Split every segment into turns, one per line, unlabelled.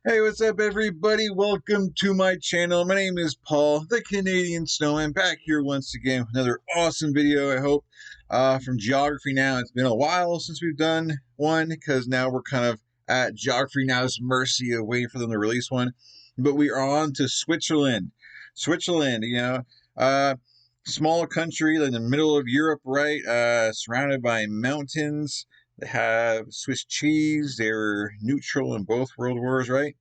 Hey, what's up, everybody? Welcome to my channel. My name is Paul, the Canadian Snowman, back here once again with another awesome video, I hope, from Geography Now. It's been a while since we've done one, because now we're kind of at Geography Now's mercy of waiting for them to release one. But we are on to Switzerland. Switzerland, small country in the middle of Europe, right? Surrounded by mountains. They have Swiss cheese. They were neutral in both world wars, right?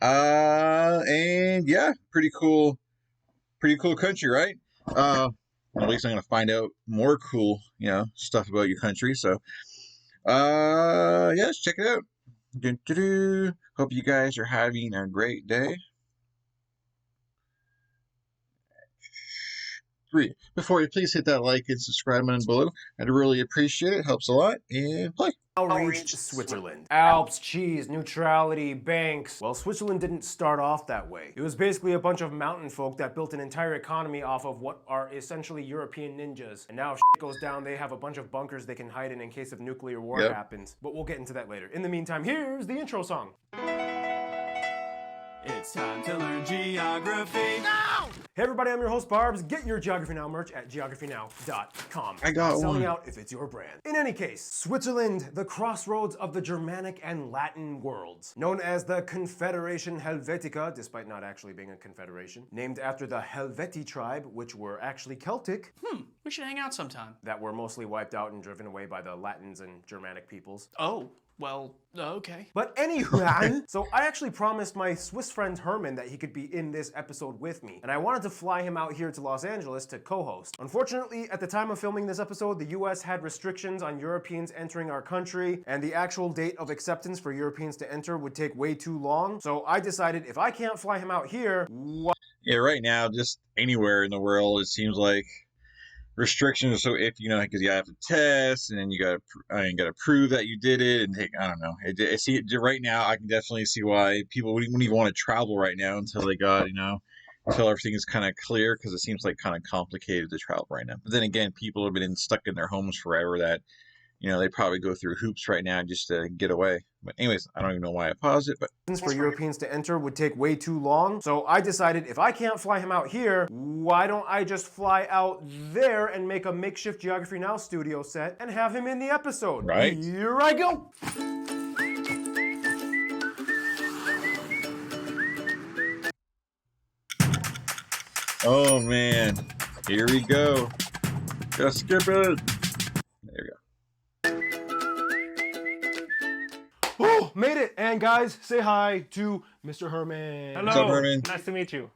And yeah, pretty cool country, right? At least I'm gonna find out more cool, stuff about your country. So, yeah, let's check it out. Doo-doo-doo. Hope you guys are having a great day. Before you please hit that like and subscribe button below. I'd really appreciate it. Helps a lot. And play.
Reached Switzerland. Alps, cheese, neutrality, banks. Well, Switzerland didn't start off that way. It was basically a bunch of mountain folk that built an entire economy off of what are essentially European ninjas. And now if shit goes down, they have a bunch of bunkers they can hide in case of nuclear war happens. But we'll get into that later. In the meantime, here's the intro song. It's time to learn geography. No! Hey everybody, I'm your host Barbs. Get your Geography Now merch at geographynow.com.
I got
Selling
one.
out if it's your brand. In any case, Switzerland, the crossroads of the Germanic and Latin worlds. Known as the Confederation Helvetica, despite not actually being a confederation. Named after the Helvetii tribe, which were actually Celtic.
We should hang out sometime.
That were mostly wiped out and driven away by the Latins and Germanic peoples.
Oh, well, okay.
But anyway, so I actually promised my Swiss friend Herman that he could be in this episode with me. And I wanted to fly him out here to Los Angeles to co-host. Unfortunately, at the time of filming this episode, the US had restrictions on Europeans entering our country, and the actual date of acceptance for Europeans to enter would take way too long. So I decided if I can't fly him out here,
Yeah, right now, just anywhere in the world, it seems like restrictions are so iffy, because you have to test, and then you gotta prove that you did it, and I don't know. Right now, I can definitely see why people wouldn't even want to travel right now until they got, until everything is kind of clear, because it seems like kind of complicated to travel right now. But then again, people have been stuck in their homes forever that, they probably go through hoops right now just to get away. But anyways, I don't even know why I paused it, but
for Europeans to enter would take way too long. So I decided if I can't fly him out here, why don't I just fly out there and make a makeshift Geography Now studio set and have him in the episode.
Right.
Here I go.
oh man, here we go. Just skip it. There we go.
Oh, made it! And guys, say hi to Mr. Herman.
Hello.
What's up, Herman?
Nice to meet you.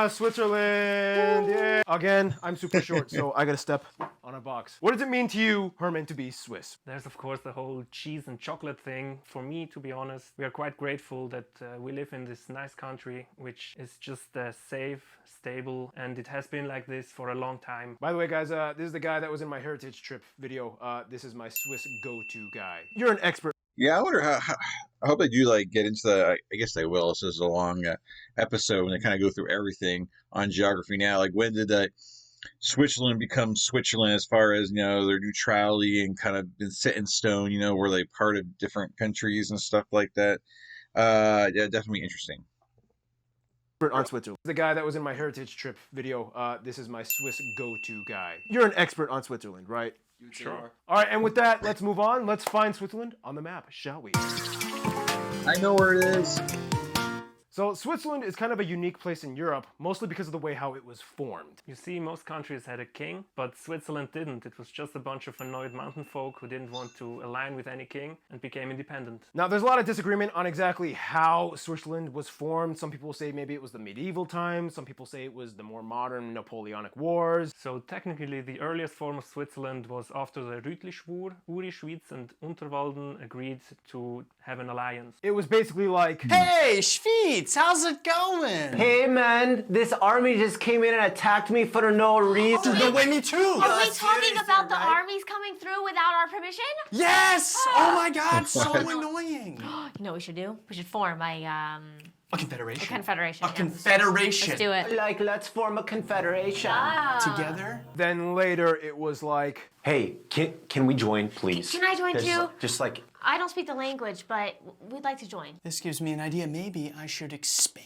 Switzerland! Yeah. Again, I'm super short, so I gotta step on a box. What does it mean to you, Herman, to be Swiss?
There's of course the whole cheese and chocolate thing. For me, to be honest, we are quite grateful that we live in this nice country, which is just safe, stable, and it has been like this for a long time.
By the way, guys, this is the guy that was in my heritage trip video. This is my Swiss go-to guy. You're an expert.
Yeah, I wonder how I hope they do get into the. I guess they will. This is a long episode when they kind of go through everything on Geography Now. Like, when did Switzerland become Switzerland as far as their neutrality and kind of been set in stone? Were they part of different countries and stuff like that? Yeah, definitely interesting.
On Switzerland. The guy that was in my heritage trip video. This is my Swiss go-to guy. You're an expert on Switzerland, right?
Sure.
All right, and with that, let's move on. Let's find Switzerland on the map, shall we?
I know where it is.
So Switzerland is kind of a unique place in Europe, mostly because of the way how it was formed.
You see, most countries had a king, but Switzerland didn't. It was just a bunch of annoyed mountain folk who didn't want to align with any king and became independent.
Now, there's a lot of disagreement on exactly how Switzerland was formed. Some people say maybe it was the medieval times. Some people say it was the more modern Napoleonic Wars.
So technically, the earliest form of Switzerland was after the Rütli-Schwur. Uri, Schwyz and Unterwalden agreed to have an alliance.
It was basically like,
Hey, Schwyz, how's it going?
Hey man, this army just came in and attacked me for no reason.
No way, me too.
Are we talking about the armies coming through without our permission?
Yes! Oh my god, so annoying.
You know what we should do? We should form a
A confederation.
A confederation.
A
yeah.
confederation.
Let's do it.
Like, let's form a confederation.
Together?
Then later it was like,
Hey, can we join, please?
Can I join too?
Just like,
I don't speak the language, but we'd like to join.
This gives me an idea. Maybe I should expand.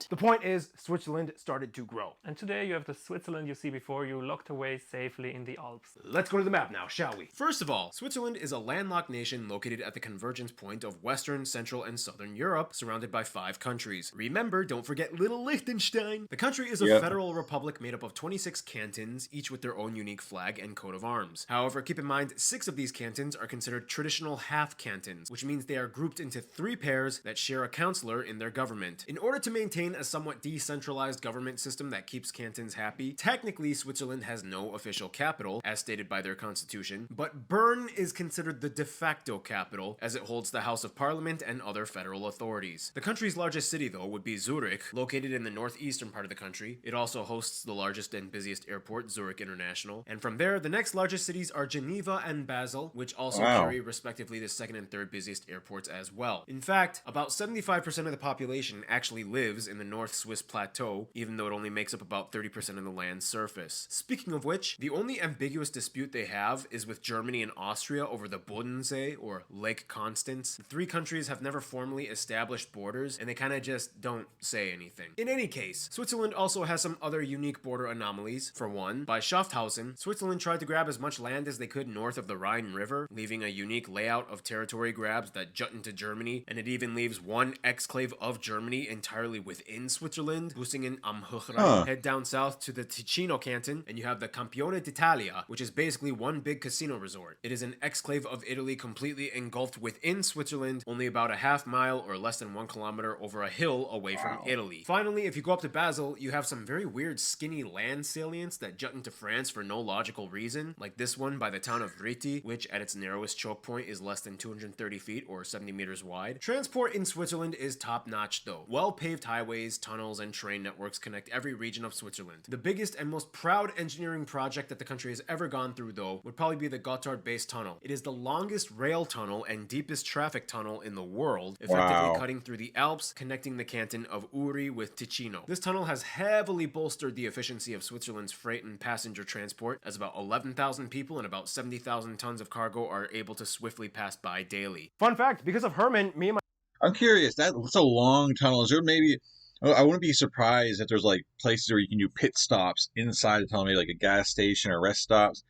the point is, Switzerland started to grow.
And today you have the Switzerland you see before you locked away safely in the Alps.
Let's go to the map now, shall we?
First of all, Switzerland is a landlocked nation located at the convergence point of Western, Central, and Southern Europe, surrounded by 5 countries. Remember, don't forget little Liechtenstein. The country is a federal republic made up of 26 cantons, each with their own unique flag and coat of arms. However, keep in mind, 6 of these cantons are considered traditional half cantons, which means they are grouped into 3 pairs that share a councillor in their government. In order to maintain a somewhat decentralized government system that keeps cantons happy, technically Switzerland has no official capital, as stated by their constitution, but Bern is considered the de facto capital, as it holds the House of Parliament and other federal authorities. The country's largest city, though, would be Zurich, located in the northeastern part of the country. It also hosts the largest and busiest airport, Zurich International, and from there, the next largest cities are Geneva and Basel, which also carry respectively the second and third busiest airports as well. In fact, about 75% of the population actually lives in the North Swiss plateau, even though it only makes up about 30% of the land's surface. Speaking of which, the only ambiguous dispute they have is with Germany and Austria over the Bodensee, or Lake Constance. The 3 countries have never formally established borders, and they kind of just don't say anything. In any case, Switzerland also has some other unique border anomalies. For one, by Schaffhausen, Switzerland tried to grab as much land as they could north of the Rhine River, leaving a unique layout of territory grabs that jut into Germany, and it even leaves one exclave of Germany entirely within Switzerland, Busingen am Hochrhein. Head down south to the Ticino canton, and you have the Campione d'Italia, which is basically one big casino resort. It is an exclave of Italy completely engulfed within Switzerland, only about a half mile or less than 1 kilometer over a hill away from Italy. Finally, if you go up to Basel, you have some very weird skinny land salients that jut into France for no logical reason, like this one by the town of Rieti, which at its narrowest choke point is less than 230 feet or 70 meters wide. Transport in Switzerland is top-notch though. Well-paved highways, tunnels, and train networks connect every region of Switzerland. The biggest and most proud engineering project that the country has ever gone through though would probably be the Gotthard Base Tunnel. It is the longest rail tunnel and deepest traffic tunnel in the world, effectively cutting through the Alps, connecting the canton of Uri with Ticino. This tunnel has heavily bolstered the efficiency of Switzerland's freight and passenger transport, as about 11,000 people and about 70,000 tons of cargo are able to swiftly pass by daily.
Fun fact, because of Herman, me and my
I'm curious. That's a long tunnel. Is there maybe? I wouldn't be surprised if there's like places where you can do pit stops inside the tunnel, maybe like a gas station or rest stops.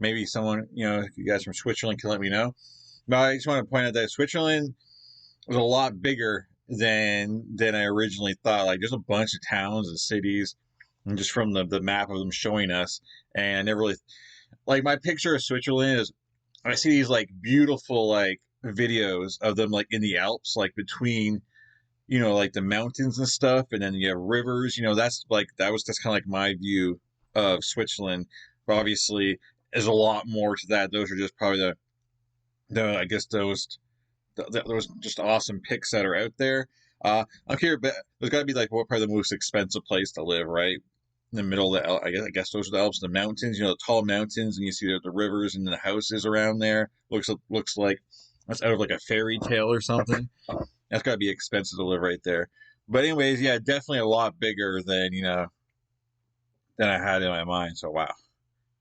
Maybe someone, if you guys from Switzerland can let me know. But I just want to point out that Switzerland was a lot bigger than I originally thought. Like, there's a bunch of towns and cities, and just from the map of them showing us, and I never really like my picture of Switzerland is I see these like beautiful like videos of them like in the Alps, like between like the mountains and stuff, and then you have rivers. That's kind of like my view of Switzerland. But obviously, there's a lot more to that. Those are just probably the I guess those just awesome pics that are out there. I'm curious, but there's got to be like what probably the most expensive place to live, right? In the middle of the Alps. I guess those are the Alps, the mountains. The tall mountains, and you see the rivers and the houses around there. Looks like that's out of like a fairy tale or something. That's got to be expensive to live right there. But anyways, yeah, definitely a lot bigger than than I had in my mind. So wow,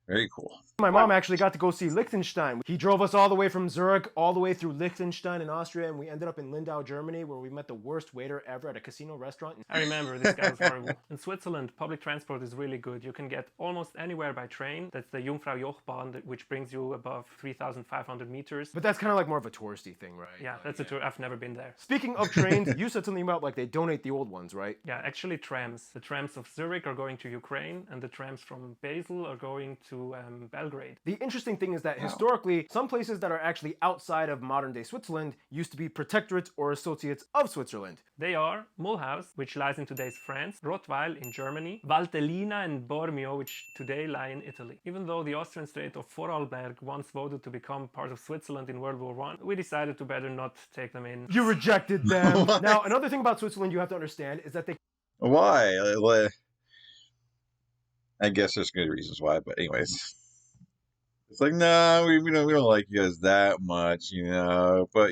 very cool.
My mom actually got to go see Liechtenstein. He drove us all the way from Zurich, all the way through Liechtenstein in Austria, and we ended up in Lindau, Germany, where we met the worst waiter ever at a casino restaurant.
I remember, this guy was horrible. In Switzerland, public transport is really good. You can get almost anywhere by train. That's the Jungfrau-Joch-Bahn, which brings you above 3,500 meters.
But that's kind of like more of a touristy thing, right?
Yeah, that's a tour. I've never been there.
Speaking of trains, you said something about like they donate the old ones, right?
Yeah, actually trams. The trams of Zurich are going to Ukraine, and the trams from Basel are going to Belgrade.
The interesting thing is that historically, some places that are actually outside of modern-day Switzerland used to be protectorates or associates of Switzerland.
They are Mulhouse, which lies in today's France, Rottweil in Germany, Valtellina and Bormio, which today lie in Italy. Even though the Austrian state of Vorarlberg once voted to become part of Switzerland in World War I, we decided to better not take them in.
You rejected them! Now, another thing about Switzerland you have to understand is that they...
Why? I guess there's good reasons why, but anyways. It's like, no, we don't like you guys that much, but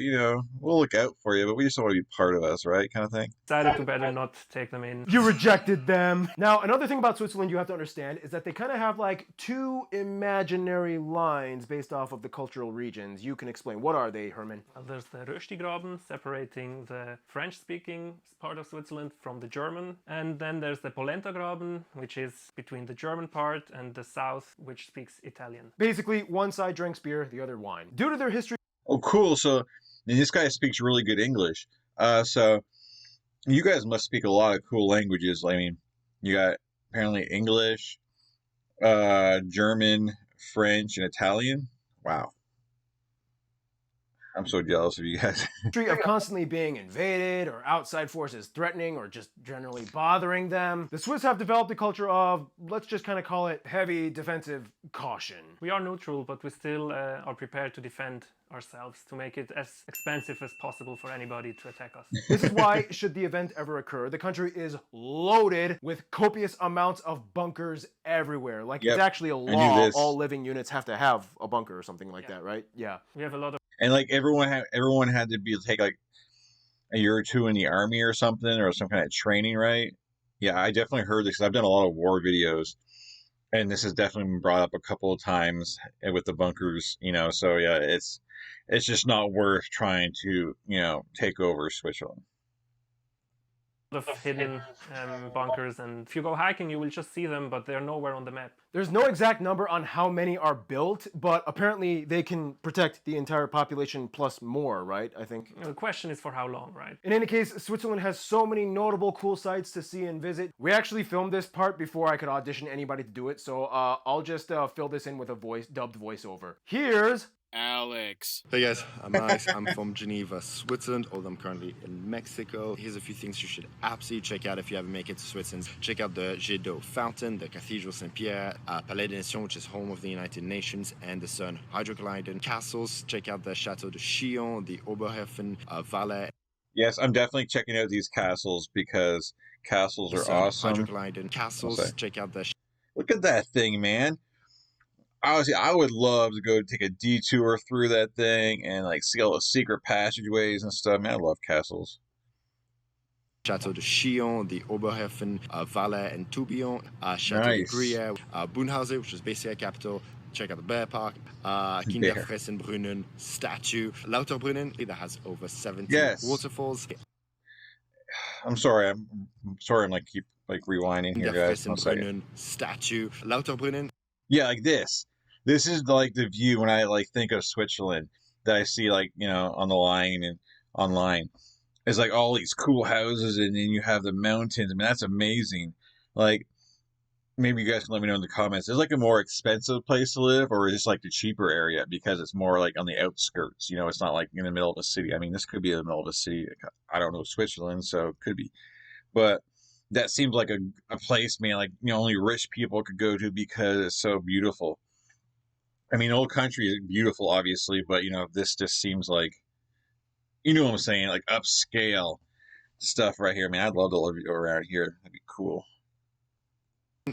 we'll look out for you, but we just don't want to be part of us, right? Kind of thing.
Decided to better not take them in.
You rejected them. Now, another thing about Switzerland you have to understand is that they kind of have like two imaginary lines based off of the cultural regions. You can explain. What are they, Herman?
Well, there's the Röstigraben separating the French-speaking part of Switzerland from the German, and then there's the Polentagraben, which is between the German part and the south, which speaks Italian.
Basically, one side drinks beer, the other wine. Due to their history.
Oh, cool. So, and this guy speaks really good English. So you guys must speak a lot of cool languages. I mean, you got apparently English, German, French, and Italian. Wow. I'm so jealous of you guys.
Of constantly being invaded or outside forces threatening or just generally bothering them. The Swiss have developed a culture of, let's just kind of call it heavy defensive caution.
We are neutral, but we still are prepared to defend ourselves to make it as expensive as possible for anybody to attack us.
This is why, should the event ever occur, the country is loaded with copious amounts of bunkers everywhere. Like,
Yep.
it's actually a
I knew
law.
this.
All living units have to have a bunker or something like that, right? Yeah.
We have a lot of
And like everyone had to take like a year or two in the army or something, or some kind of training, right? Yeah, I definitely heard this 'cause I've done a lot of war videos, and this has definitely been brought up a couple of times with the bunkers, So yeah, it's just not worth trying to take over Switzerland.
hidden bunkers, and if you go hiking you will just see them, but they're nowhere on the map.
There's no exact number on how many are built, but apparently they can protect the entire population plus more, right? I think.
The question is for how long, right?
In any case, Switzerland has so many notable cool sites to see and visit. We actually filmed this part before I could audition anybody to do it, so I'll just fill this in with a dubbed voiceover. Here's
Alex. Hey guys, I'm Alex. I'm from Geneva, Switzerland, although I'm currently in Mexico. Here's a few things you should absolutely check out if you ever make it to Switzerland. Check out the Jet d'eau fountain, the Cathedral Saint-Pierre, Palais des Nations, which is home of the United Nations, and the Sun Hydrogliding castles. Check out the Chateau de Chillon, the Oberhofen, Valais.
Yes, I'm definitely checking out these castles because castles are awesome.
Hydrogliding castles. Check out the.
Look at that thing, man. Honestly, I would love to go take a detour through that thing and like see all the secret passageways and stuff. Man, I love castles.
Chateau de Chillon, the Oberhofen, Valais, and Tourbillon, Chateau de Gruyère, Bunhausen, which is basically a capital. Check out the Bear Park, Kinderfressenbrunnen statue, Lauterbrunnen, that has over 70 waterfalls.
I'm sorry, I'm like keep like rewinding here, guys.
Kinderfressenbrunnen statue, Lauterbrunnen.
Yeah, like this. This is like the view when I like think of Switzerland that I see like on the line and online. It's like all these cool houses, and then you have the mountains. I mean, that's amazing. Like, maybe you guys can let me know in the comments. Is like a more expensive place to live, or is this like the cheaper area because it's more like on the outskirts? It's not like in the middle of a city. I mean, this could be in the middle of a city. I don't know Switzerland, so it could be. But that seems like a place, man, like only rich people could go to because it's so beautiful. I mean, old country is beautiful, obviously, but this just seems like, what I'm saying, like upscale stuff right here. Man, I'd love to live around here. That'd be cool.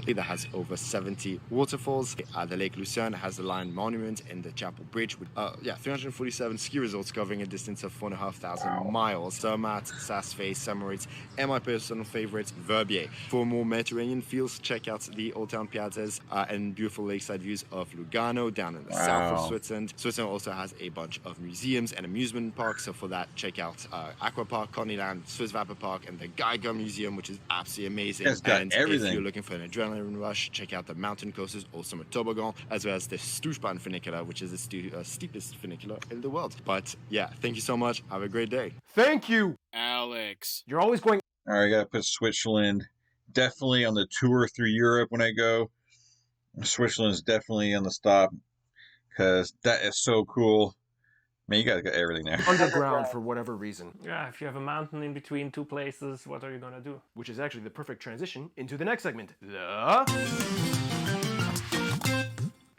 That has over 70 waterfalls. The Lake Lucerne has the Lion Monument and the Chapel Bridge with 347 ski resorts covering a distance of 4,500 miles. Zermatt, Saas-Fee, St. and my personal favorite, Verbier. For more Mediterranean feels, check out the Old Town piazzas and beautiful lakeside views of Lugano down in the south of Switzerland. Switzerland also has a bunch of museums and amusement parks, so for that, check out Aqua Park, Coneyland, Swiss Vapor Park, and the Geiger Museum, which is absolutely amazing.
It's got everything.
If you're looking for an adrenaline rush, check out the mountain coasters, also a toboggan, as well as the Stoßbahn funicular, which is the steepest funicular in the world. But yeah, thank you so much. Have a great day.
Thank you,
Alex.
You're always going.
All right, I gotta put Switzerland definitely on the tour through Europe when I go. Switzerland's definitely on the stop because that is so cool. Man, you gotta get everything there.
Underground for whatever reason.
Yeah, if you have a mountain in between two places, what are you gonna do?
Which is actually the perfect transition into the next segment. The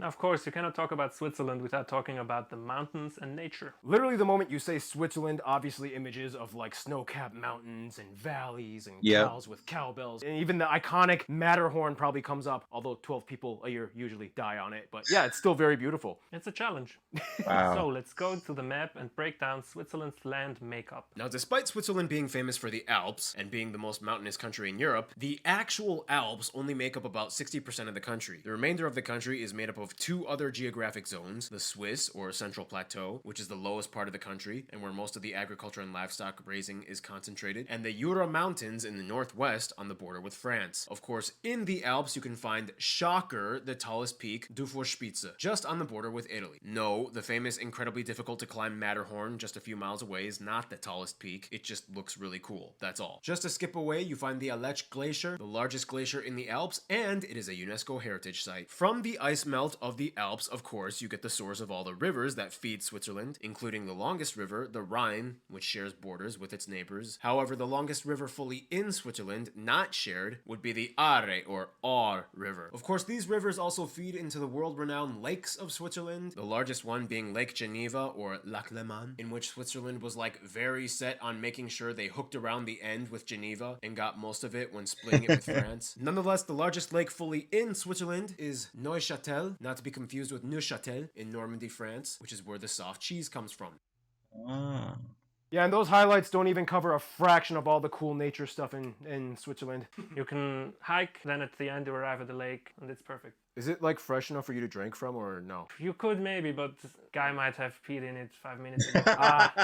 Now, of course, you cannot talk about Switzerland without talking about the mountains and nature.
Literally, the moment you say Switzerland, obviously images of like snow-capped mountains and valleys and cows with cowbells. And even the iconic Matterhorn probably comes up, although 12 people a year usually die on it. But yeah, it's still very beautiful.
It's a challenge.
Wow.
So let's go to the map and break down Switzerland's land makeup.
Now, despite Switzerland being famous for the Alps and being the most mountainous country in Europe, the actual Alps only make up about 60% of the country. The remainder of the country is made up of two other geographic zones, the Swiss, or Central Plateau, which is the lowest part of the country and where most of the agriculture and livestock raising is concentrated, and the Jura Mountains in the northwest on the border with France. Of course, in the Alps you can find, shocker, the tallest peak, Dufourspitze, just on the border with Italy. No, the famous incredibly difficult to climb Matterhorn just a few miles away is not the tallest peak, it just looks really cool, that's all. Just a skip away you find the Aletsch Glacier, the largest glacier in the Alps, and it is a UNESCO heritage site. From the ice melt of the Alps, of course, you get the source of all the rivers that feed Switzerland, including the longest river, the Rhine, which shares borders with its neighbors. However, the longest river fully in Switzerland, not shared, would be the Aare, or Aar River. Of course, these rivers also feed into the world-renowned lakes of Switzerland, the largest one being Lake Geneva, or Lac Léman, in which Switzerland was like very set on making sure they hooked around the end with Geneva and got most of it when splitting it with France. Nonetheless, the largest lake fully in Switzerland is Neuchâtel, not to be confused with Neuchâtel in Normandy, France, which is where the soft cheese comes from.
Yeah, and those highlights don't even cover a fraction of all the cool nature stuff in Switzerland.
You can hike, then at the end you arrive at the lake, and it's perfect.
Is it like fresh enough for you to drink from, or no?
You could maybe, but guy might have peed in it 5 minutes ago.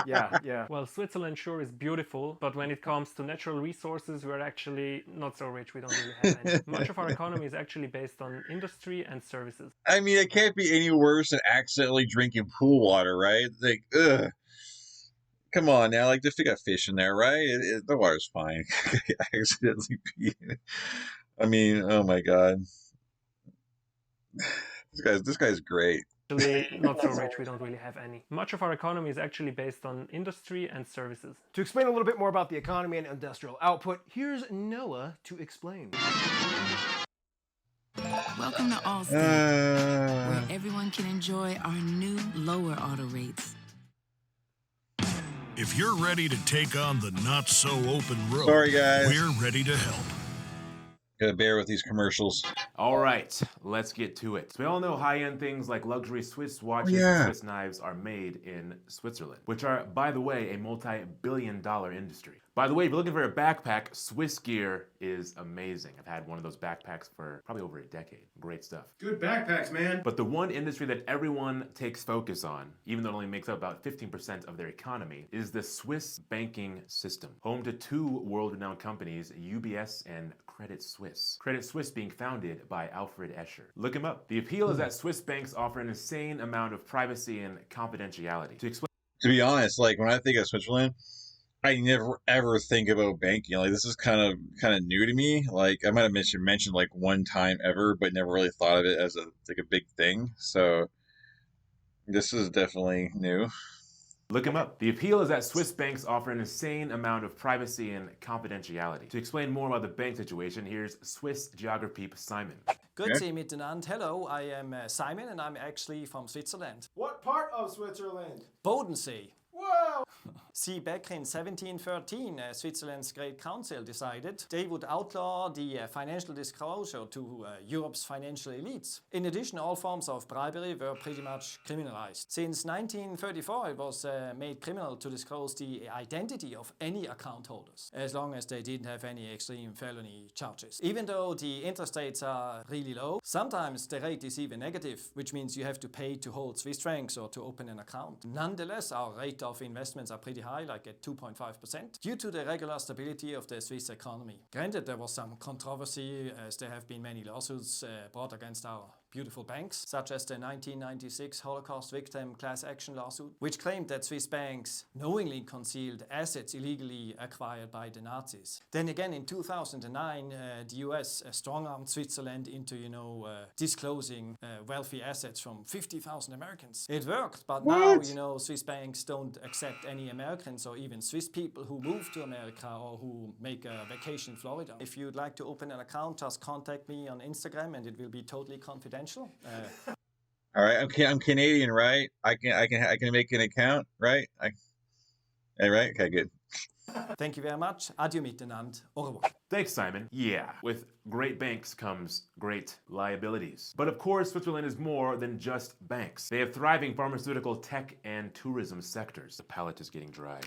Yeah.
Well, Switzerland sure is beautiful, but when it comes to natural resources, we're actually not so rich. We don't really have any. Much of our economy is actually based on industry and services.
I mean, it can't be any worse than accidentally drinking pool water, right? Like, ugh. Come on now, like, if you got fish in there, right? The water's fine. I accidentally pee in it. I mean, oh my god. This guy's great.
Actually, not so rich. We don't really have any. Much of our economy is actually based on industry and services.
To explain a little bit more about the economy and industrial output, here's Noah to explain.
Welcome to Allstate, where everyone can enjoy our new lower auto rates.
If you're ready to take on the not-so-open road,
sorry, guys,
we're ready to help.
Gotta bear with these commercials.
All right, let's get to it. So we all know high-end things like luxury Swiss watches and Swiss knives are made in Switzerland, which are, by the way, a multi-billion-dollar industry. By the way, if you're looking for a backpack, Swiss gear is amazing. I've had one of those backpacks for probably over a decade. Great stuff.
Good backpacks, man.
But the one industry that everyone takes focus on, even though it only makes up about 15% of their economy, is the Swiss banking system. Home to two world-renowned companies, UBS and Credit Suisse. Credit Suisse being founded by Alfred Escher. Look him up. The appeal is that Swiss banks offer an insane amount of privacy and confidentiality.
To be honest, like, when I think of Switzerland, I never ever think about banking. Like, this is kind of new to me. Like, I might have mentioned like one time ever, but never really thought of it as a big thing. So this is definitely new.
Look him up. The appeal is that Swiss banks offer an insane amount of privacy and confidentiality. To explain more about the bank situation, here's Swiss geography Simon.
Grüezi miteinander. Hello, I am Simon and I'm actually from Switzerland.
What part of Switzerland?
Bodensee.
Whoa!
See, back in 1713, Switzerland's Great Council decided they would outlaw the financial disclosure to Europe's financial elites. In addition, all forms of bribery were pretty much criminalized. Since 1934, it was made criminal to disclose the identity of any account holders, as long as they didn't have any extreme felony charges. Even though the interest rates are really low, sometimes the rate is even negative, which means you have to pay to hold Swiss francs or to open an account. Nonetheless, our rate of investments are pretty high, like at 2.5%, due to the regular stability of the Swiss economy. Granted, there was some controversy, as there have been many lawsuits brought against our beautiful banks, such as the 1996 Holocaust victim class action lawsuit, which claimed that Swiss banks knowingly concealed assets illegally acquired by the Nazis. Then again, in 2009, the US strong-armed Switzerland into, disclosing wealthy assets from 50,000 Americans. It worked, but now, Swiss banks don't accept any Americans or even Swiss people who move to America or who make a vacation in Florida. If you'd like to open an account, just contact me on Instagram and it will be totally confidential.
All right, I'm Canadian, right? I can make an account, right? All right, okay, good.
Thank you very much. Adieu miteinander. Au revoir.
Thanks, Simon. Yeah, with great banks comes great liabilities. But of course, Switzerland is more than just banks. They have thriving pharmaceutical, tech, and tourism sectors. The palate is getting dry.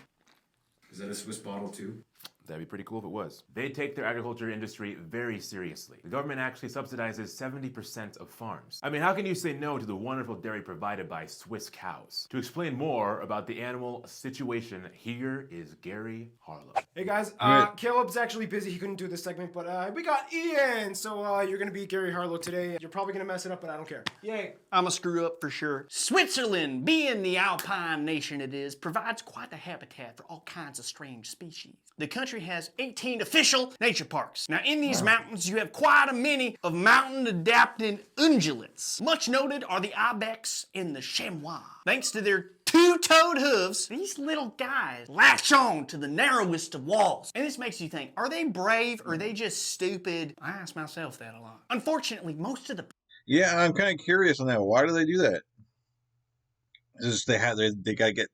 Is that a Swiss bottle too?
That'd be pretty cool if it was. They take their agriculture industry very seriously. The government actually subsidizes 70% of farms. I mean, how can you say no to the wonderful dairy provided by Swiss cows? To explain more about the animal situation, here is Gary Harlow.
Hey guys, Caleb's actually busy. He couldn't do this segment, but we got Ian. So you're gonna be Gary Harlow today. You're probably gonna mess it up, but I don't care. Yay.
I'm a screw up for sure. Switzerland, being the alpine nation it is, provides quite the habitat for all kinds of strange species. The country has 18 official nature parks. Now in these mountains, you have quite a many of mountain-adapted ungulates. Much noted are the ibex and the chamois. Thanks to their two-toed hooves, these little guys latch on to the narrowest of walls. And this makes you think, are they brave or are they just stupid? I ask myself that a lot. Unfortunately, most of the...
Yeah, I'm kind of curious on that. Why do they do that? It's just they gotta get...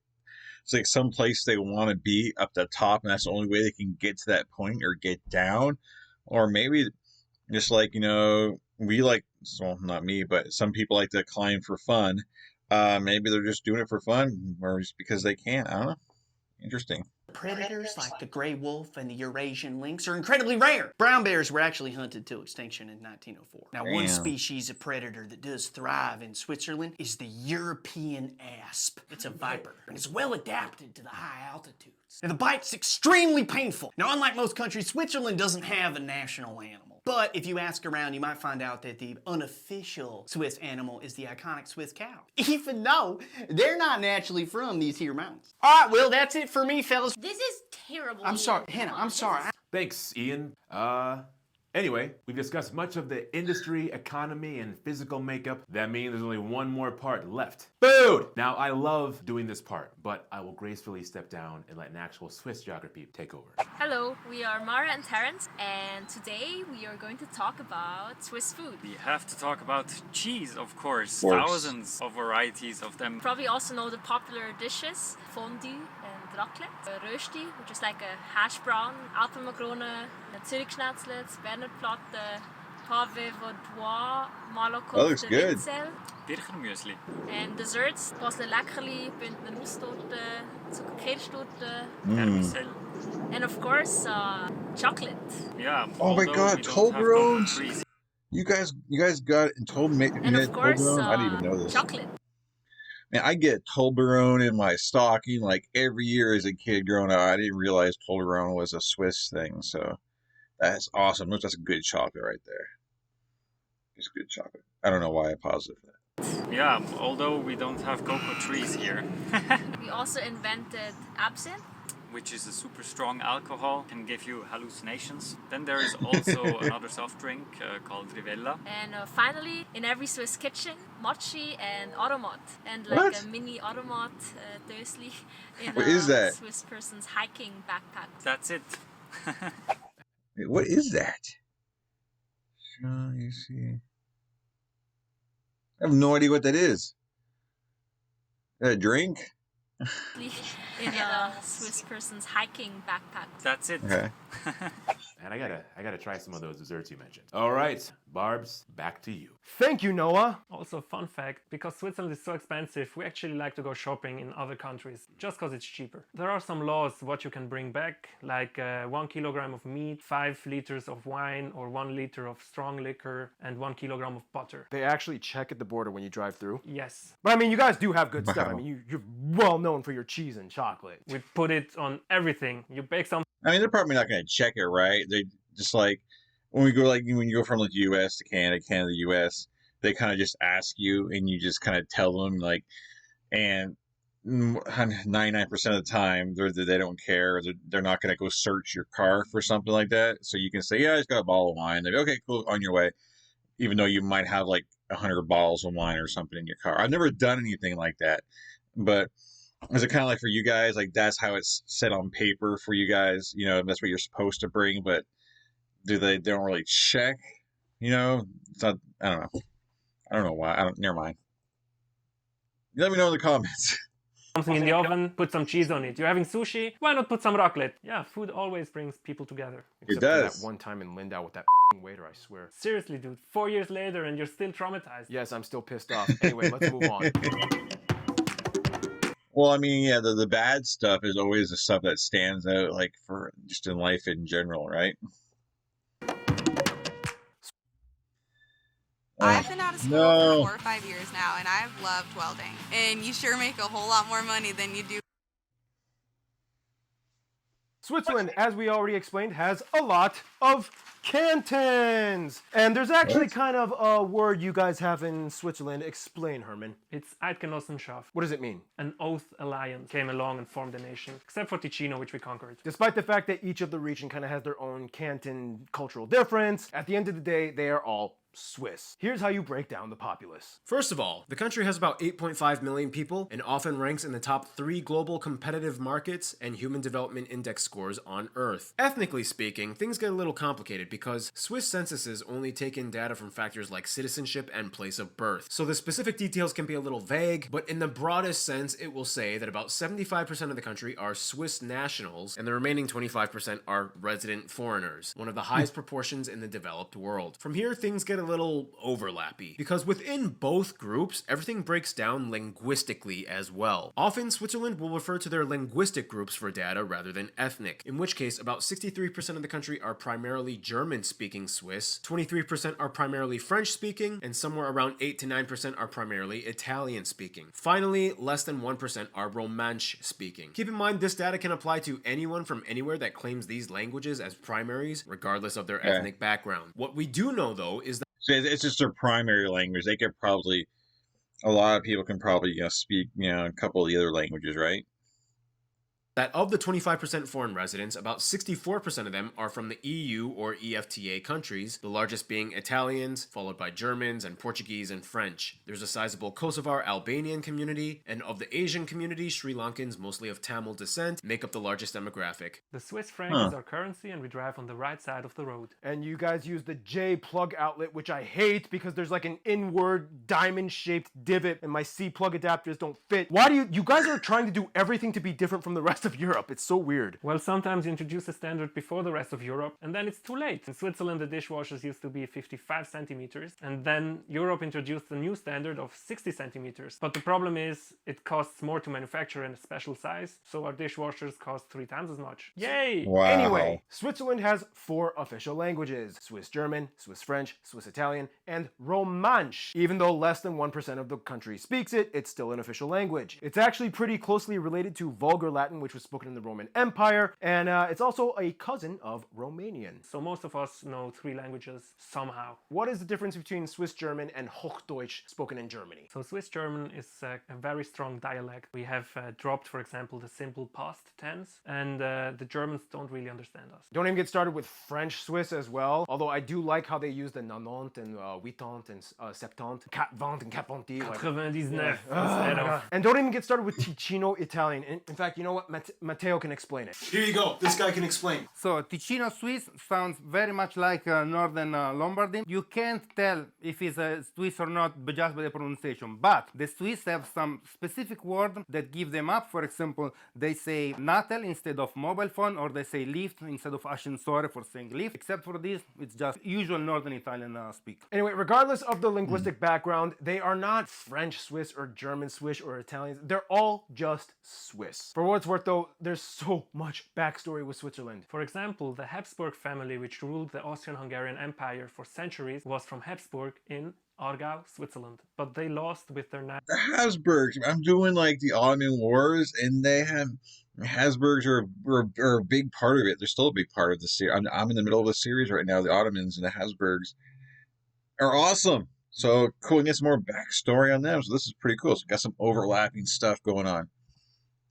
It's like some place they want to be up the top, and that's the only way they can get to that point or get down. Or maybe just like, you know, we like, well, not me, but some people like to climb for fun. Maybe they're just doing it for fun or just because they can. I don't know. Interesting.
Predators like the gray wolf and the Eurasian lynx are incredibly rare. Brown bears were actually hunted to extinction in 1904. Now, one species of predator that does thrive in Switzerland is the European asp. It's a viper, and it's well adapted to the high altitudes. Now, the bite's extremely painful. Now, unlike most countries, Switzerland doesn't have a national animal. But if you ask around, you might find out that the unofficial Swiss animal is the iconic Swiss cow. Even though they're not naturally from these here mountains. All right, well, that's it for me, fellas.
This is terrible.
I'm sorry, Hannah, I'm sorry.
Thanks, Ian. Anyway, we've discussed much of the industry, economy, and physical makeup. That means there's only one more part left. Food! Now, I love doing this part, but I will gracefully step down and let an actual Swiss geography take over.
Hello, we are Mara and Terence, and today we are going to talk about Swiss food.
We have to talk about cheese, of course. Thousands of varieties of them.
Probably also know the popular dishes, fondue and raclette, rösti, which is like a hash brown, Alpenmakrone, Zürichschnetzlets, Bernardplatte, pave vaudois, malokofte Winzel.
Birchermüsli.
And desserts, Basler Leckerli, Bündner Nusstorte, Zuckerkirschtorte,
Caramel.
And of course, chocolate.
Yeah.
Oh my God, Toblerones! You guys got it and told me.
And of course,
I didn't even know this.
Chocolate.
Man, I get Toblerone in my stocking like every year as a kid growing up. I didn't realize Toblerone was a Swiss thing, so that's awesome. That's a good chocolate right there. It's good chocolate. I don't know why I paused it for that.
Yeah, although we don't have cocoa trees here.
We also invented absinthe,
which is a super strong alcohol, can give you hallucinations. Then there is also another soft drink called Rivella.
And finally, in every Swiss kitchen, mochi and automat. And like a mini automat, dösli, in
what is that?
Swiss person's hiking backpack.
That's it.
What is that? You see. I have no idea what that is. Is that a drink?
In a Swiss person's hiking backpack.
That's it.
Okay.
And I gotta try some of those desserts you mentioned. All right, Barbs, back to you.
Thank you, Noah.
Also, fun fact, because Switzerland is so expensive, we actually like to go shopping in other countries, just because it's cheaper. There are some laws what you can bring back, like 1 kilogram of meat, 5 liters of wine, or 1 liter of strong liquor, and 1 kilogram of butter.
They actually check at the border when you drive through?
Yes.
But I mean, you guys do have good stuff. I mean, you're well known for your cheese and chocolate.
We put it on everything. You bake some.
I mean, they're probably not going to check it, right? They just like when you go from like the U.S. to Canada, Canada to U.S., they kind of just ask you, and you just kind of tell them like, and 99% of the time they don't care. They're not going to go search your car for something like that. So you can say, yeah, I just got a bottle of wine. They're like, okay, cool, on your way. Even though you might have like 100 bottles of wine or something in your car. I've never done anything like that, but is it kind of like for you guys, like that's how it's set on paper for you guys, you know, that's what you're supposed to bring, but they don't really check, you know? It's not, I don't know why. Never mind. Let me know in the comments.
Something in the oven, put some cheese on it. You're having sushi, why not put some raclette? Yeah, food always brings people together.
It does.
For that one time in Lindau with that waiter, I swear.
Seriously, dude, 4 years later and you're still traumatized.
Yes, I'm still pissed off. Anyway, let's move on.
Well, I mean, yeah, the bad stuff is always the stuff that stands out, like, for just in life in general, right?
I've been out of school for 4 or 5 years now, and I've loved welding. And you sure make a whole lot more money than you do.
Switzerland, as we already explained, has a lot of cantons. And there's actually kind of a word you guys have in Switzerland. Explain, Herman.
It's Eidgenossenschaft.
What does it mean?
An oath alliance came along and formed a nation, except for Ticino, which we conquered.
Despite the fact that each of the region kind of has their own canton cultural difference, at the end of the day, they are all Swiss. Here's how you break down the populace.
First of all, the country has about 8.5 million people and often ranks in the top 3 global competitive markets and Human Development Index scores on Earth. Ethnically speaking, things get a little complicated because Swiss censuses only take in data from factors like citizenship and place of birth. So the specific details can be a little vague, but in the broadest sense, it will say that about 75% of the country are Swiss nationals and the remaining 25% are resident foreigners, one of the highest proportions in the developed world. From here, things get a little overlappy, because within both groups, everything breaks down linguistically as well. Often, Switzerland will refer to their linguistic groups for data rather than ethnic, in which case about 63% of the country are primarily German-speaking Swiss, 23% are primarily French-speaking, and somewhere around 8 to 9% are primarily Italian-speaking. Finally, less than 1% are Romansh-speaking. Keep in mind, this data can apply to anyone from anywhere that claims these languages as primaries, regardless of their ethnic background. What we do know, though, is that
So it's just their primary language. They could probably, a lot of people can probably, speak, a couple of the other languages, right?
that of the 25% foreign residents, about 64% of them are from the EU or EFTA countries, the largest being Italians, followed by Germans and Portuguese and French. There's a sizable Kosovar Albanian community, and of the Asian community, Sri Lankans, mostly of Tamil descent, make up the largest demographic.
The Swiss franc is our currency, and we drive on the right side of the road.
And you guys use the J plug outlet, which I hate because there's like an inward diamond-shaped divot and my C plug adapters don't fit. Why do you guys are trying to do everything to be different from the rest of Europe? It's so weird.
Well, sometimes you introduce a standard before the rest of Europe, and then it's too late. In Switzerland, the dishwashers used to be 55 centimeters, and then Europe introduced a new standard of 60 centimeters. But the problem is, it costs more to manufacture in a special size, so our dishwashers cost 3 times as much. Yay!
Wow. Anyway, Switzerland has 4 official languages: Swiss German, Swiss French, Swiss Italian, and Romansh. Even though less than 1% of the country speaks it, it's still an official language. It's actually pretty closely related to Vulgar Latin, which was spoken in the Roman Empire, and it's also a cousin of Romanian.
So most of us know 3 languages somehow.
What is the difference between Swiss German and Hochdeutsch spoken in Germany?
So Swiss German is a very strong dialect. We have dropped, for example, the simple past tense, and the Germans don't really understand us.
Don't even get started with French Swiss as well, although I do like how they use the 90 and 80 and 70, 40 and 40.
99
instead of. And don't even get started with Ticino Italian. In fact, you know what? Matteo can explain it.
Here you go. This guy can explain.
So Ticino Swiss sounds very much like northern Lombardy. You can't tell if it's a Swiss or not just by the pronunciation. But the Swiss have some specific words that give them up. For example, they say natel instead of mobile phone, or they say lift instead of ascensore for saying lift. Except for this, it's just usual northern Italian speak.
Anyway, regardless of the linguistic background, they are not French Swiss or German Swiss or Italians. They're all just Swiss. For what it's worth though, there's so much backstory with Switzerland.
For example, the Habsburg family, which ruled the Austrian-Hungarian Empire for centuries, was from Habsburg in Aargau, Switzerland, but they lost with their
the Hasbergs. I'm doing like the Ottoman Wars, and they have Hasbergs are a big part of it. They're still a big part of the series. I'm in the middle of the series right now. The Ottomans and the Hasbergs are awesome. So cool, and get some more backstory on them. So this is pretty cool. So got some overlapping stuff going on.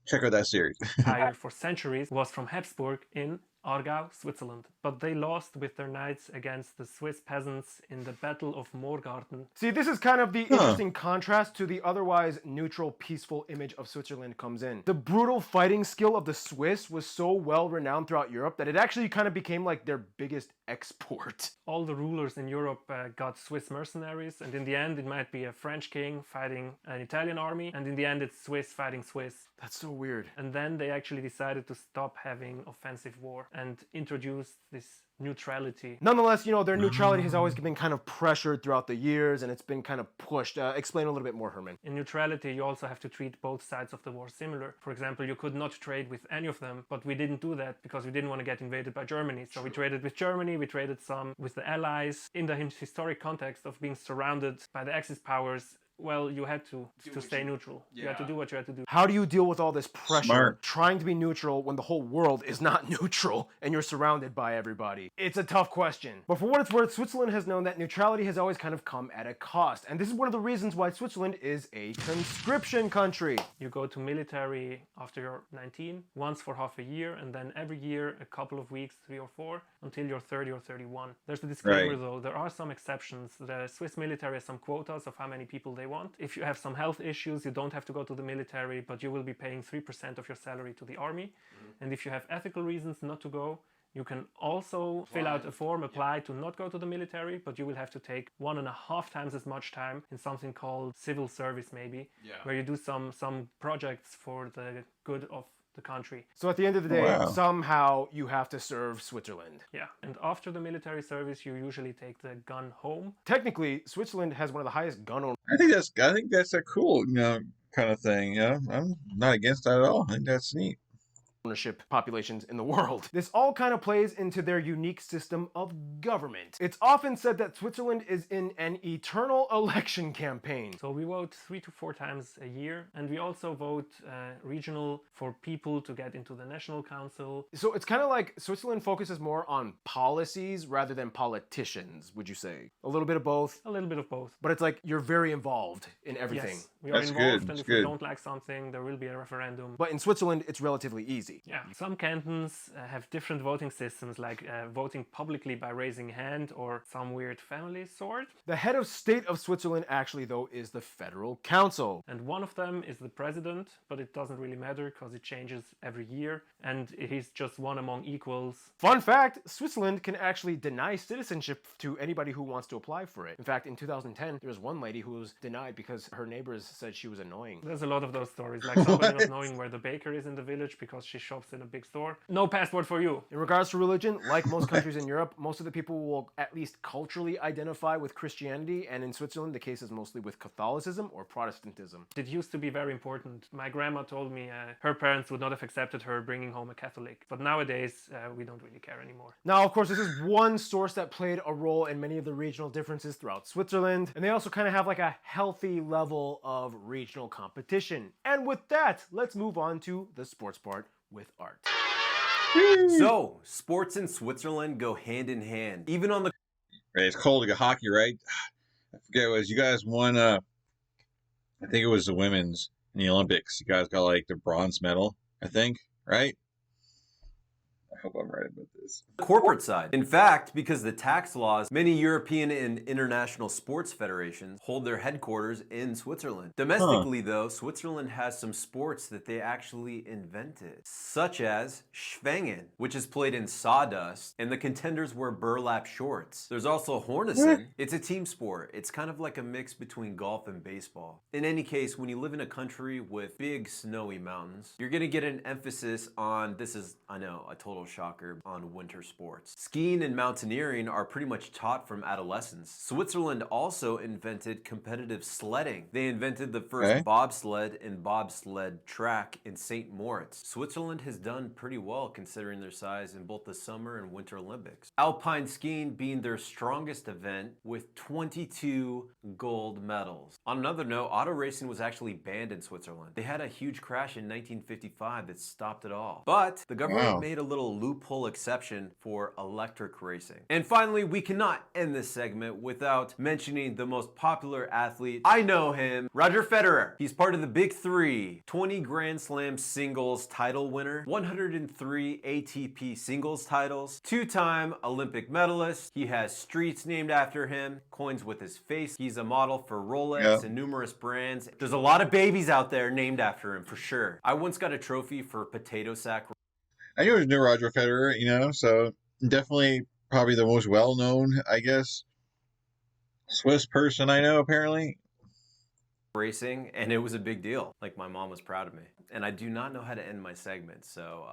Check out that series.
Empire for centuries was from Habsburg in Aargau, Switzerland. But they lost with their knights against the Swiss peasants in the Battle of Moorgarten.
See, this is kind of the interesting contrast to the otherwise neutral, peaceful image of Switzerland comes in. The brutal fighting skill of the Swiss was so well renowned throughout Europe that it actually kind of became like their biggest export.
All the rulers in Europe got Swiss mercenaries, and in the end it might be a French king fighting an Italian army, and in the end it's Swiss fighting Swiss.
That's so weird.
And then they actually decided to stop having offensive war and introduced this neutrality.
Nonetheless, you know, their neutrality has always been kind of pressured throughout the years, and it's been kind of pushed. Explain a little bit more, Herman.
In neutrality, you also have to treat both sides of the war similar. For example, you could not trade with any of them, but we didn't do that because we didn't want to get invaded by Germany. So we traded with Germany, we traded some with the Allies. In the historic context of being surrounded by the Axis powers, well, you had to stay neutral. You had to do what you had to do.
How do you deal with all this pressure trying to be neutral when the whole world is not neutral and you're surrounded by everybody? It's a tough question. But for what it's worth, Switzerland has known that neutrality has always kind of come at a cost. And this is one of the reasons why Switzerland is a conscription country.
You go to military after you're 19, once for half a year, and then every year a couple of weeks, 3 or 4, until you're 30 or 31. There's a disclaimer though, there are some exceptions. The Swiss military has some quotas of how many people they want. If you have some health issues, you don't have to go to the military, but you will be paying 3% of your salary to the army. And if you have ethical reasons not to go, you can also fill out a form, apply to not go to the military, but you will have to take 1.5 times as much time in something called civil service maybe, where you do some projects for the good of the country.
So at the end of the day, somehow you have to serve Switzerland.
Yeah, and after the military service, you usually take the gun home.
Technically, Switzerland has one of the highest gun owners.
I think that's a cool, you know, kind of thing. Yeah, I'm not against that at all. I think that's neat.
Ownership populations in the world. This all kind of plays into their unique system of government. It's often said that Switzerland is in an eternal election campaign.
So we vote 3 to 4 times a year, and we also vote regional for people to get into the national council.
So it's kind of like Switzerland focuses more on policies rather than politicians, would you say? A little bit of both?
A little bit of both.
But it's like you're very involved in everything.
Yes, we are involved, and if we don't like something, there will be a referendum.
But in Switzerland, it's relatively easy.
Yeah, some cantons have different voting systems, like voting publicly by raising hand or some weird family sort.
The head of state of Switzerland actually, though, is the Federal Council.
And one of them is the president, but it doesn't really matter because it changes every year, and he's just one among equals.
Fun fact, Switzerland can actually deny citizenship to anybody who wants to apply for it. In fact, in 2010, there was one lady who was denied because her neighbors said she was annoying.
There's a lot of those stories, like somebody not knowing where the baker is in the village because she shops in a big store. No passport for you.
In regards to religion, like most countries in Europe, most of the people will at least culturally identify with Christianity, and in Switzerland, the case is mostly with Catholicism or Protestantism.
It used to be very important. My grandma told me her parents would not have accepted her bringing home a Catholic, but nowadays we don't really care anymore.
Now, of course, this is one source that played a role in many of the regional differences throughout Switzerland, and they also kind of have like a healthy level of regional competition. And with that, let's move on to the sports part with art.
So, sports in Switzerland go hand in hand, even on the...
Right, it's called like hockey, right? I forget what it was. You guys won, I think it was the women's in the Olympics. You guys got like the bronze medal, I think, right? I hope I'm right about this.
corporate side. In fact, because the tax laws, many European and international sports federations hold their headquarters in Switzerland. Domestically, though, Switzerland has some sports that they actually invented, such as Schwengen, which is played in sawdust, and the contenders wear burlap shorts. There's also Hornissen. It's a team sport. It's kind of like a mix between golf and baseball. In any case, when you live in a country with big snowy mountains, you're gonna get an emphasis on, this is, I know, a total shocker, on winter sports. Skiing and mountaineering are pretty much taught from adolescence. Switzerland also invented competitive sledding. They invented the first bobsled and bobsled track in St. Moritz. Switzerland has done pretty well considering their size in both the Summer and Winter Olympics. Alpine skiing being their strongest event with 22 gold medals. On another note, auto racing was actually banned in Switzerland. They had a huge crash in 1955 that stopped it all. But the government made a little loophole exception for electric racing. And finally, we cannot end this segment without mentioning the most popular athlete. I know him, Roger Federer. He's part of the Big Three, 20 Grand Slam singles title winner, 103 ATP singles titles, two-time Olympic medalist. He has streets named after him, coins with his face. He's a model for Rolex and numerous brands. There's a lot of babies out there named after him for sure. I once got a trophy for potato sack.
I knew it was new Roger Federer, you know, so definitely probably the most well-known, I guess, Swiss person I know, apparently.
Racing, and it was a big deal. Like, my mom was proud of me. And I do not know how to end my segment, so,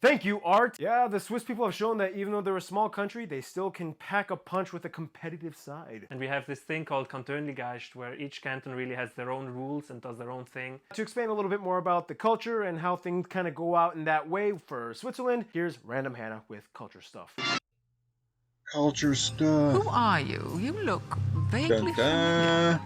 Thank you, Art. Yeah, the Swiss people have shown that even though they're a small country, they still can pack a punch with a competitive side.
And we have this thing called Kantönligeist, where each canton really has their own rules and does their own thing.
To explain a little bit more about the culture and how things kind of go out in that way for Switzerland, here's Random Hannah with culture stuff.
Culture stuff.
Who are you? You look vaguely
familiar.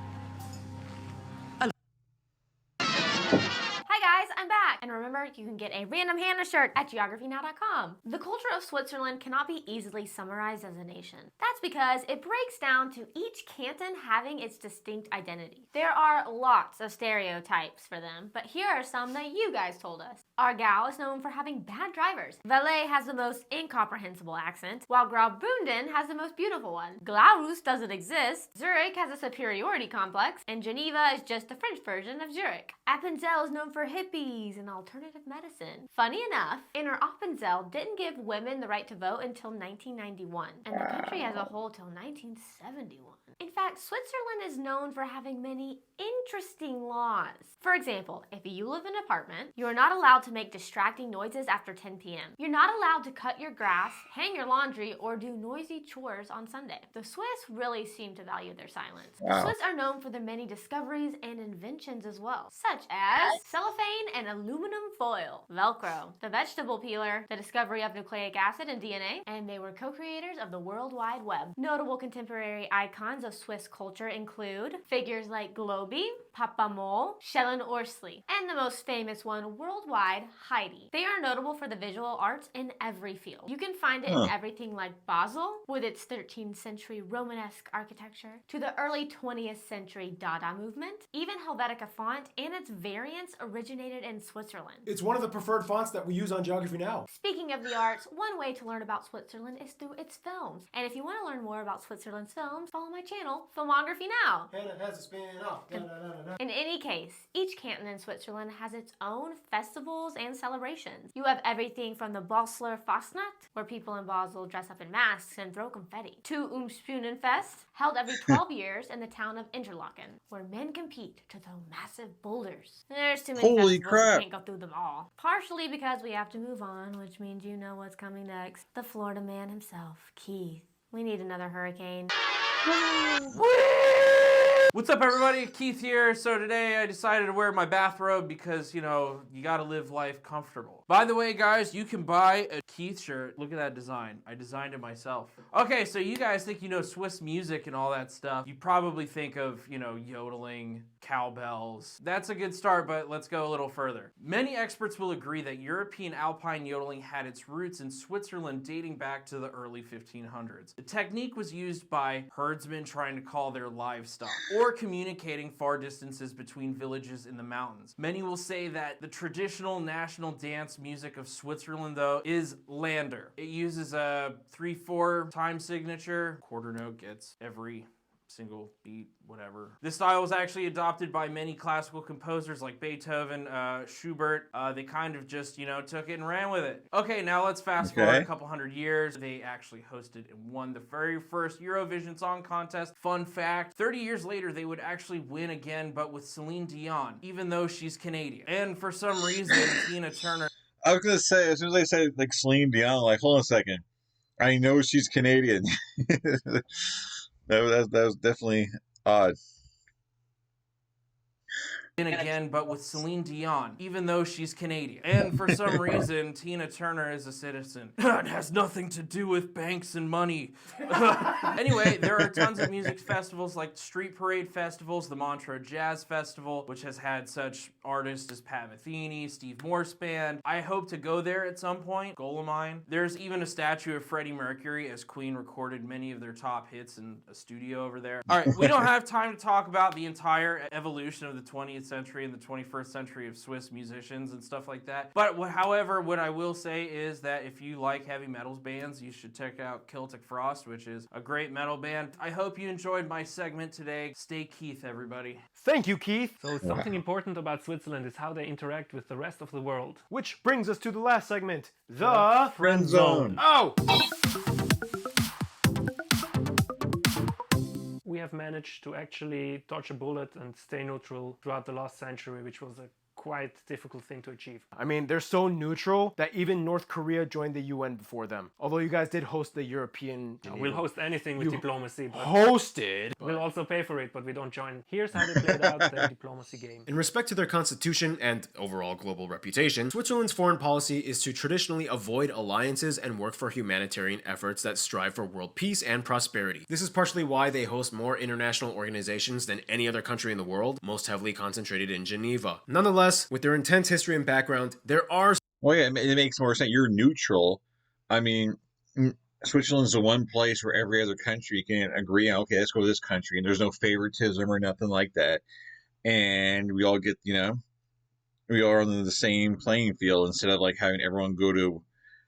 And remember, you can get a Random Hannah shirt at geographynow.com. The culture of Switzerland cannot be easily summarized as a nation. That's because it breaks down to each canton having its distinct identity. There are lots of stereotypes for them, but here are some that you guys told us. Aargau is known for having bad drivers. Valais has the most incomprehensible accent, while Graubünden has the most beautiful one. Glarus doesn't exist, Zurich has a superiority complex, and Geneva is just the French version of Zurich. Appenzell is known for hippies and alternative medicine. Funny enough, Inner Appenzell didn't give women the right to vote until 1991, and the country as a whole till 1971. In fact, Switzerland is known for having many interesting laws. For example, if you live in an apartment, you are not allowed to make distracting noises after 10 p.m. You're not allowed to cut your grass, hang your laundry, or do noisy chores on Sunday. The Swiss really seem to value their silence. The Swiss are known for their many discoveries and inventions as well, such as cellophane and aluminum foil, Velcro, the vegetable peeler, the discovery of nucleic acid and DNA, and they were co-creators of the World Wide Web. Notable contemporary icons of Swiss culture include figures like Globy, Papa Mole, Schellen Orsli, and the most famous one worldwide, Heidi. They are notable for the visual arts in every field. You can find it in everything like Basel, with its 13th century Romanesque architecture, to the early 20th century Dada movement. Even Helvetica font and its variants originated in Switzerland.
It's one of the preferred fonts that we use on Geography Now.
Speaking of the arts, one way to learn about Switzerland is through its films. And if you want to learn more about Switzerland's films, follow my channel, Filmography Now.
Hannah has a spin-off.
In any case, each canton in Switzerland has its own festivals and celebrations. You have everything from the Basler Fastnacht, where people in Basel dress up in masks and throw confetti, to Spunenfest, held every 12 years in the town of Interlaken, where men compete to throw massive boulders. There's too many
Holy
festivals,
crap.
we can't go through them all. Partially because we have to move on, which means you know what's coming next. The Florida man himself, Keith. We need another hurricane.
What's up, everybody? Keith here. So today I decided to wear my bathrobe because, you know, you gotta live life comfortable. By the way, guys, you can buy a Keith shirt. Look at that design. I designed it myself. Okay, so you guys think you know Swiss music and all that stuff. You probably think of, you know, yodeling, cowbells. That's a good start, but let's go a little further. Many experts will agree that European alpine yodeling had its roots in Switzerland dating back to the early 1500s. The technique was used by herdsmen trying to call their livestock, or communicating far distances between villages in the mountains. Many will say that the traditional national dance music of Switzerland, though, is Lander. It uses a 3/4 time signature. Quarter note gets every single beat, whatever. This style was actually adopted by many classical composers like Beethoven, Schubert. They kind of just, you know, took it and ran with it. Okay, now let's fast forward a couple hundred years. They actually hosted and won the very first Eurovision Song Contest. Fun fact, 30 years later, they would actually win again, but with Celine Dion, even though she's Canadian. And for some reason, Tina Turner...
I was going to say, as soon as they say, like, Celine Dion, like, hold on a second. I know she's Canadian. That was definitely odd.
in again, but with Celine Dion, even though she's Canadian. And for some reason, Tina Turner is a citizen. It has nothing to do with banks and money. Anyway, there are tons of music festivals like Street Parade festivals, the Montreux Jazz Festival, which has had such artists as Pat Metheny, Steve Morse Band. I hope to go there at some point. Goal of mine. There's even a statue of Freddie Mercury, as Queen recorded many of their top hits in a studio over there. All right, we don't have time to talk about the entire evolution of the 20th century and the 21st century of Swiss musicians and stuff like that. But however, what I will say is that if you like heavy metals bands, you should check out Celtic Frost, which is a great metal band. I hope you enjoyed my segment today. Stay Keith, everybody.
Thank you, Keith.
So something important about Switzerland is how they interact with the rest of the world.
Which brings us to the last segment, the
Friend Zone.
Oh!
We have managed to actually dodge a bullet and stay neutral throughout the last century, which was a quite difficult thing to achieve.
I mean, they're so neutral that even North Korea joined the UN before them. Although you guys did host the European...
We'll host anything with diplomacy. But
hosted?
We'll also pay for it, but we don't join. Here's how they played out the diplomacy game.
In respect to their constitution and overall global reputation, Switzerland's foreign policy is to traditionally avoid alliances and work for humanitarian efforts that strive for world peace and prosperity. This is partially why they host more international organizations than any other country in the world, most heavily concentrated in Geneva. Nonetheless, with their intense history and background, there are...
Well, yeah, it makes more sense. You're neutral. I mean, Switzerland's the one place where every other country can agree on, okay, let's go to this country, and there's no favoritism or nothing like that. And we all get, we all are on the same playing field instead of like having everyone go to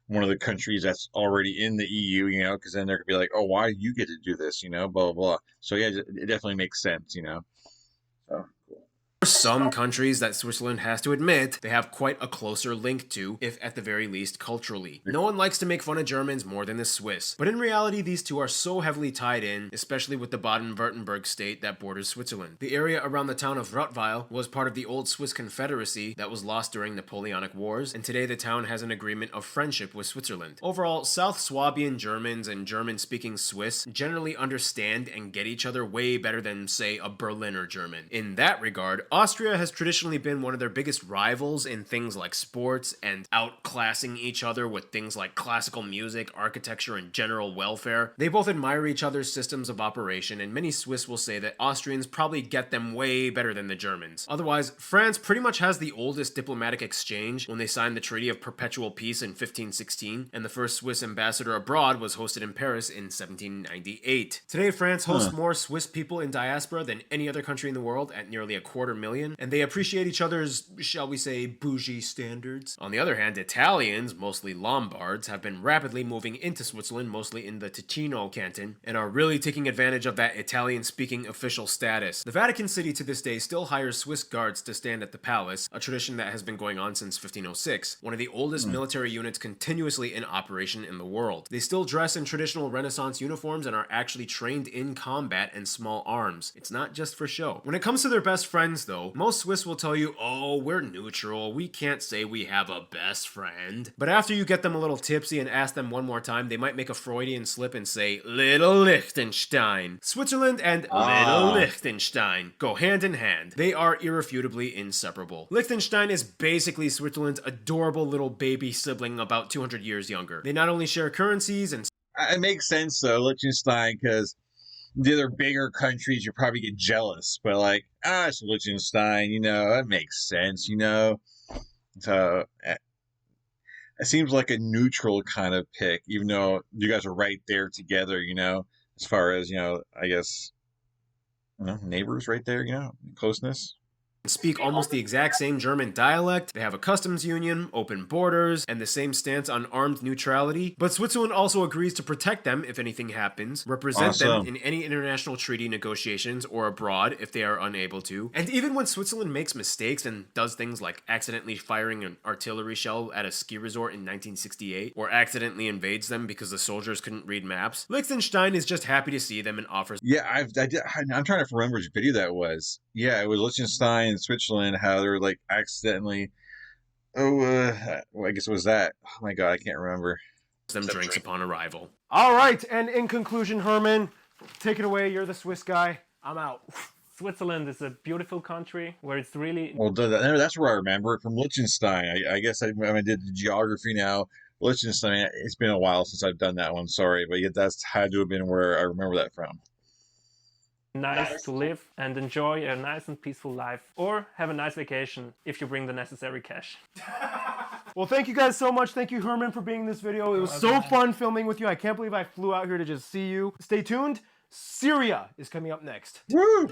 one of the countries that's already in the EU, because then they're going to be like, oh, why do you get to do this, blah, blah, blah. So, yeah, it definitely makes sense, So, cool.
Some countries that Switzerland has to admit they have quite a closer link to, if at the very least culturally. No one likes to make fun of Germans more than the Swiss, but in reality these two are so heavily tied in, especially with the Baden-Württemberg state that borders Switzerland. The area around the town of Rottweil was part of the old Swiss Confederacy that was lost during Napoleonic Wars, and today the town has an agreement of friendship with Switzerland. Overall, South Swabian Germans and German-speaking Swiss generally understand and get each other way better than, say, a Berliner German. In that regard, Austria has traditionally been one of their biggest rivals in things like sports and outclassing each other with things like classical music, architecture, and general welfare. They both admire each other's systems of operation, and many Swiss will say that Austrians probably get them way better than the Germans. Otherwise, France pretty much has the oldest diplomatic exchange when they signed the Treaty of Perpetual Peace in 1516, and the first Swiss ambassador abroad was hosted in Paris in 1798. Today, France hosts more Swiss people in diaspora than any other country in the world at nearly 250,000, and they appreciate each other's, shall we say, bougie standards. On the other hand, Italians, mostly Lombards, have been rapidly moving into Switzerland, mostly in the Ticino canton, and are really taking advantage of that Italian-speaking official status. The Vatican City to this day still hires Swiss guards to stand at the palace, a tradition that has been going on since 1506, one of the oldest military units continuously in operation in the world. They still dress in traditional Renaissance uniforms and are actually trained in combat and small arms. It's not just for show. When it comes to their best friends, though, most Swiss will tell you, oh, we're neutral, we can't say we have a best friend. But after you get them a little tipsy and ask them one more time, they might make a Freudian slip and say, Little Liechtenstein. Switzerland and Little Liechtenstein go hand in hand. They are irrefutably inseparable. Liechtenstein is basically Switzerland's adorable little baby sibling about 200 years younger. They not only share currencies and...
It makes sense, though, Liechtenstein, because the other bigger countries, you probably get jealous, but like, it's Liechtenstein, that makes sense, So, it seems like a neutral kind of pick, even though you guys are right there together, as far as, I guess, neighbors right there, closeness.
Speak almost the exact same German dialect. They have a customs union, open borders, and the same stance on armed neutrality. But Switzerland also agrees to protect them if anything happens, represent them in any international treaty negotiations or abroad if they are unable to. And even when Switzerland makes mistakes and does things like accidentally firing an artillery shell at a ski resort in 1968, or accidentally invades them because the soldiers couldn't read maps, Liechtenstein is just happy to see them and offers...
Yeah, I'm trying to remember which video that was. Yeah, it was Liechtenstein in Switzerland, how they're like accidentally, I guess it was that. Oh my god, I can't remember.
Them drinks upon arrival.
All right, and in conclusion, Herman, take it away. You're the Swiss guy. I'm out.
Switzerland is a beautiful country where it's really...
Well, that's where I remember it from Liechtenstein. I guess I did the geography now. Liechtenstein, it's been a while since I've done that one, sorry. But yeah, that's had to have been where I remember that from.
Nice to live and enjoy a nice and peaceful life, or have a nice vacation if you bring the necessary cash.
Well, thank you guys so much. Thank you, Herman, for being in this video. It was so fun filming with you. I can't believe I flew out here to just see you. Stay tuned. Syria is coming up next.
Woo!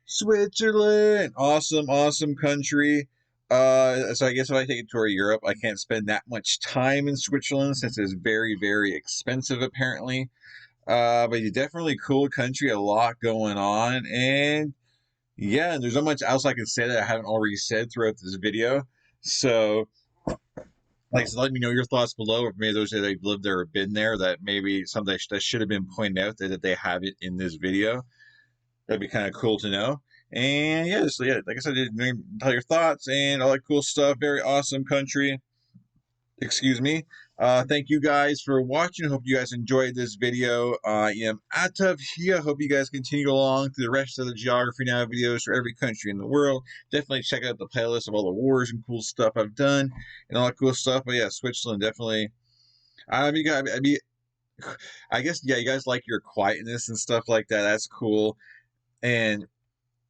Switzerland, awesome country. So I guess if I take a tour of Europe, I can't spend that much time in Switzerland since it's very expensive apparently. But it's definitely a cool country, a lot going on, and yeah, there's not much else I can say that I haven't already said throughout this video. So, let me know your thoughts below, or maybe those that have lived there or been there, that maybe something that should have been pointed out that they have it in this video. That'd be kind of cool to know. And yeah, so yeah, like I said, tell your thoughts and all that cool stuff. Very awesome country. Excuse me. Thank you guys for watching. Hope you guys enjoyed this video. I am Atav here. Hope you guys continue along through the rest of the Geography Now videos for every country in the world. Definitely check out the playlist of all the wars and cool stuff I've done and all that cool stuff. But yeah, Switzerland definitely. I guess yeah, you guys like your quietness and stuff like that. That's cool. And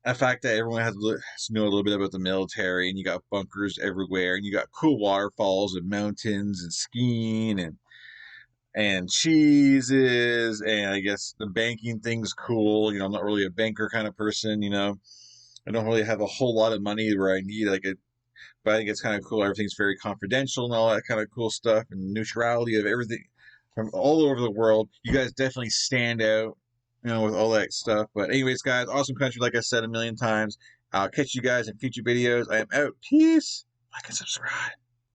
the fact that everyone has to know a little bit about the military, and you got bunkers everywhere, and you got cool waterfalls and mountains and skiing and cheeses, and I guess the banking thing's cool. You know, I'm not really a banker kind of person, you know. I don't really have a whole lot of money where I need but I think it's kind of cool. Everything's very confidential and all that kind of cool stuff, and neutrality of everything from all over the world. You guys definitely stand out, you know, with all that stuff. But anyways, guys, awesome country, like I said a million times. I'll catch you guys in future videos. I am out. Peace. Like and subscribe.